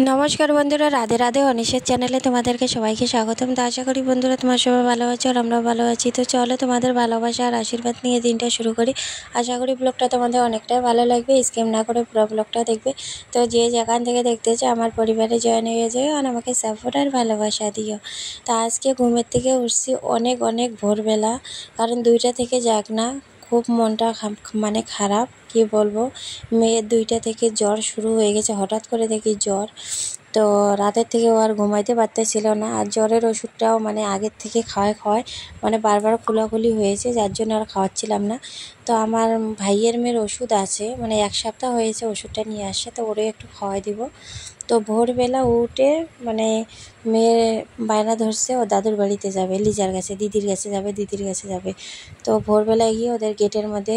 নমস্কার বন্ধুরা, রাধে রাধে। অনিশের চ্যানেলে তোমাদেরকে সবাইকে স্বাগতম। তো আশা করি বন্ধুরা তোমার সবাই ভালো আছো আর আমরাও ভালো আছি। তো চলো তোমাদের ভালোবাসা আর আশীর্বাদ নিয়ে দিনটা শুরু করি। আশা করি ব্লগটা তোমাদের অনেকটাই ভালো লাগবে। স্কিপ না করে পুরো ব্লগটা দেখবে। তো যে যেখান থেকে দেখতেছো আমার পরিবারে জয়েন হয়ে যাও আর আমাকে সাপোর্ট আর ভালোবাসা দিও। তা আজকে ঘুমের থেকে উঠছি অনেক অনেক ভোরবেলা, কারণ 2টা থেকে যাক না, খুব মনটা খারাপ, কি বলবো। মেয়ের 2টা থেকে জ্বর শুরু হয়ে গেছে, হঠাৎ করে দেখি জ্বর। তো রাতের থেকে ও আর ঘুমাইতে পারতেছিল না, আর জ্বরের ওষুধটাও আগের থেকে খাওয়ায় বারবার খোলাখুলি হয়েছে, যার জন্য আর খাওয়াচ্ছিলাম না। তো আমার ভাইয়ের মেয়ের ওষুধ আছে, 1 সপ্তাহ হয়েছে ওষুধটা নিয়ে আসছে, তো ওরে একটু খাওয়াই দিব। তো ভোরবেলা উঠে মেয়ের বায়না ধরছে ও দাদুর বাড়িতে যাবে, লিজার কাছে, দিদির কাছে যাবে। তো ভোরবেলায় গিয়ে ওদের গেটের মধ্যে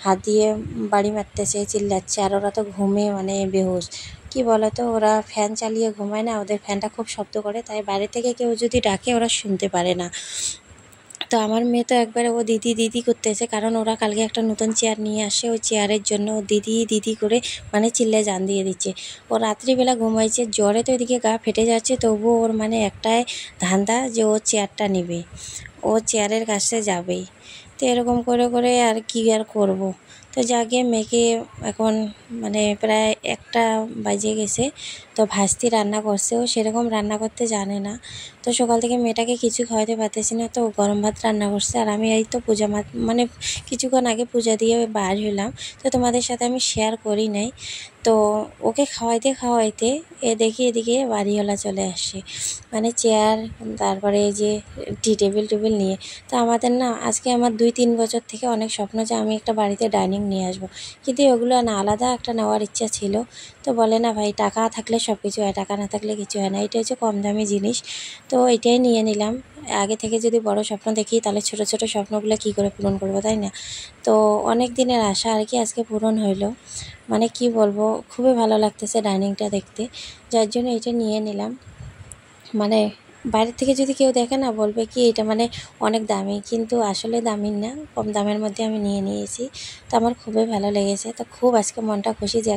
হাত দিয়ে বাড়ি মারতেছে, চিল্লাচ্ছে, আর ওরা তো ঘুমে বেহুশ। কি বলতো, ওরা ফ্যান চালিয়ে ঘুমায় না, ওদের ফ্যানটা খুব শব্দ করে, তাই বাইরে থেকে কেউ যদি ডাকে ওরা শুনতে পারে না। তো আমার মেয়ে তো একবারে ও দিদি দিদি করতেছে, কারণ ওরা কালকে একটা নতুন চেয়ার নিয়ে আসে, ওই চেয়ারের জন্য ও দিদি দিদি করে চিল্লে জান দিয়ে দিচ্ছে। ও রাত্রিবেলা ঘুমাইছে, জ্বরে তো এদিকে গা ফেটে যাচ্ছে, তবুও ওর একটাই ধান্দা যে ও চেয়ারটা নেবে, ও চেয়ারের কাছে যাবেই। তো এরকম করে করে আর কি আর করব। তো যাকে মেয়েকে এখন প্রায় 1টা বাজে গেছে। তো ভাস্তি রান্না করছে, ও সেরকম রান্না করতে জানে না। তো সকাল থেকে মেয়েটাকে কিছু খাওয়াতে পারতেছি না, তো গরম ভাত রান্না করছে। আর আমি এই তো পূজা কিছুক্ষণ আগে পূজা দিয়ে বার হলাম, তো তোমাদের সাথে আমি শেয়ার করি নাই। তো ওকে খাওয়াইতে দেখি এদিকে বাড়িওয়ালা চলে আসছে, চেয়ার, তারপরে এই যে টেবিল নিয়ে। তো আমাদের না, আজকে আমার 2-3 বছর থেকে অনেক স্বপ্ন যে আমি একটা বাড়িতে ডাইনিং নিয়ে আসবো, কিন্তু ওগুলো না, আলাদা একটা নেওয়ার ইচ্ছা ছিল। তো বলে না ভাই, টাকা থাকলে সব কিছু হয়, টাকা না থাকলে কিছু হয় না, এটা হচ্ছে কম দামি জিনিস। তো এটাই নিয়ে নিলাম। আগে থেকে যদি বড় স্বপ্ন দেখি, তাহলে ছোট ছোট স্বপ্নগুলো কি করে পূরণ করবো, তাই না? তো অনেক দিনের আশা আর কি আজকে পূরণ হইলো। কি বলবো, খুবই ভালো লাগতেছে ডাইনিংটা দেখতে, যার জন্য এটা নিয়ে নিলাম। বাইরের থেকে যদি কেউ দেখে না, বলবে কি এটা অনেক দামি, কিন্তু আসলে দামি না, কম দামের মধ্যে আমি নিয়ে নিয়েছি। তো আমার খুবই ভালো লেগেছে। তো খুব আজকে মনটা খুশি যে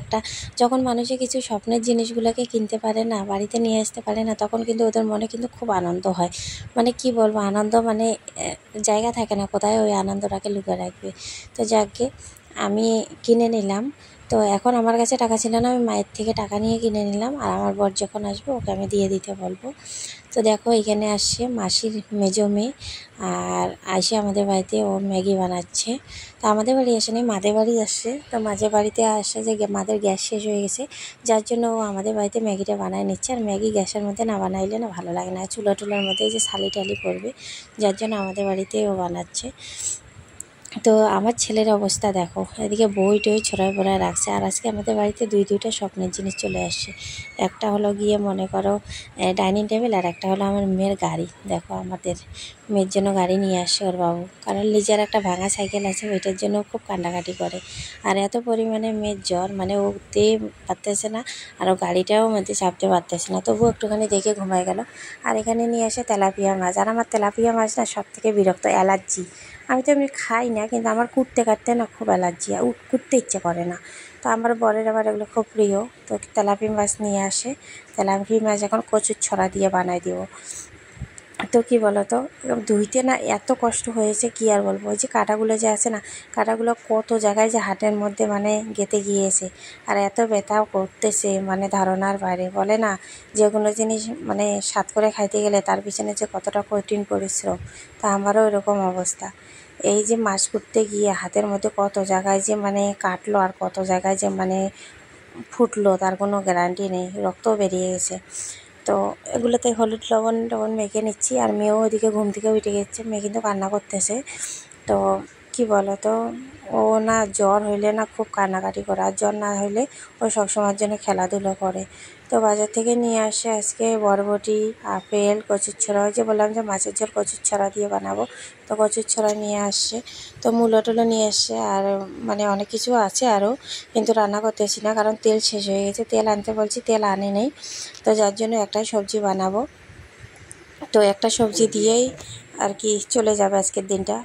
যখন মানুষে কিছু স্বপ্নের জিনিসগুলোকে কিনতে পারে না, বাড়িতে নিয়ে আসতে পারে না, তখন কিন্তু ওদের মনে কিন্তু খুব আনন্দ হয়। কি বলবো, আনন্দ জায়গা থাকে না কোথায় ওই আনন্দটাকে লুকিয়ে রাখবে। তো যাকে আমি কিনে নিলাম। তো এখন আমার কাছে টাকা ছিল না, আমি মায়ের থেকে টাকা নিয়ে কিনে নিলাম, আর আমার বর যখন আসবে ওকে আমি দিয়ে দিতে বলবো। তো দেখো, এখানে আসছে মাসির মেজো মেয়ে, আর আইসে আমাদের বাড়িতে ও ম্যাগি বানাচ্ছে। তো আমাদের বাড়ি আসেনি, মাদের বাড়ি আসছে। তো মাঝে বাড়িতে আসছে যে মাদের গ্যাস শেষ হয়ে গেছে, যার জন্য ও আমাদের বাড়িতে ম্যাগিটা বানায় নিচ্ছে। আর ম্যাগি গ্যাসের মধ্যে না বানাইলে না ভালো লাগে না, চুলা টুলার মধ্যে যে ছালি টালি পড়বে, যার জন্য আমাদের বাড়িতে ও বানাচ্ছে। তো আমার ছেলের অবস্থা দেখো, এদিকে বই টই ছড়ায় পড়ায় রাখছে। আর আজকে আমাদের বাড়িতে 2টা স্বপ্নের জিনিস চলে আসছে। একটা হলো গিয়ে মনে করো ডাইনিং টেবিল, আর একটা হলো আমার মেয়ের গাড়ি। দেখো, আমাদের মেয়ের জন্য গাড়ি নিয়ে আসছে ওর বাবু, কারণ লিজার একটা ভাঙা সাইকেল আছে, ওইটার জন্য খুব কান্নাকাটি করে। আর এত পরিমাণে মেয়ের জ্বর, ও উঠতে পারতেছে না, আর ও গাড়িটাও চাপতে পারতেছে না, তবুও একটুখানি দেখে ঘুমায় গেল। আর এখানে নিয়ে আসে তেলাপিয়া মাছ, আর আমার তেলাপিয়া মাছ না সব থেকে বিরক্ত, অ্যালার্জি। আমি তো এমনি খাই না, কিন্তু আমার কুটতে কাটতে না খুব অ্যালার্জি, কুটতে ইচ্ছে করে না। তো আমার বরের আবার এগুলো খুব প্রিয়। তো তেলাপি মাছ নিয়ে আসে, তেলাপি মাছ এখন কচুর ছড়া দিয়ে বানাই দিব। তো কি বলো তো, ধুইতে না এত কষ্ট হয়েছে, কি আর বলবো। ওই যে কাঁটাগুলো যে আছে না, কাঁটাগুলো কত জায়গায় যে হাটের মধ্যে গেঁথে গিয়েছে, আর এত ব্যথাও করতেছে, ধারণার বাইরে। বলে না, যে কোনো জিনিস স্বাদ করে খাইতে গেলে তার পিছনে যে কতটা কঠিন পরিশ্রম, তা আমারও এরকম অবস্থা। এই যে মাছ কুটতে গিয়ে হাতের মধ্যে কত জায়গায় যে কাটলো, আর কত জায়গায় যে ফুটলো, তার কোনো গ্যারান্টি নেই, রক্তও বেরিয়ে গেছে। তো এগুলোতে হলুদ লবণ মেখে নিচ্ছি। আর মেয়েও ওইদিকে ঘুম থেকে উঠে গেছে, মেয়ে কিন্তু কান্না করতেছে। তো কি বলো তো, ও না জ্বর হইলে না খুব কান্নাকাটি করে, আর জ্বর না হইলে ও সবসময়ের জন্য খেলাধুলো করে। তো বাজার থেকে নিয়ে আসে আজকে বরবটি, আপেল, কচুর ছড়া। ওই যে বললাম যে মাছের ঝোল কচুর ছড়া দিয়ে বানাবো, তো কচুর ছড়া নিয়ে আসছে। তো মূলো টুলো নিয়ে আসছে, আর অনেক কিছু আছে আরও, কিন্তু রান্না করতেছি না, কারণ তেল শেষ হয়ে গেছে। তেল আনতে বলছি, তেল আনে নেই, তো যার জন্য একটাই সবজি বানাবো। তো একটা সবজি দিয়েই আর কি চলে যাবে আজকের দিনটা।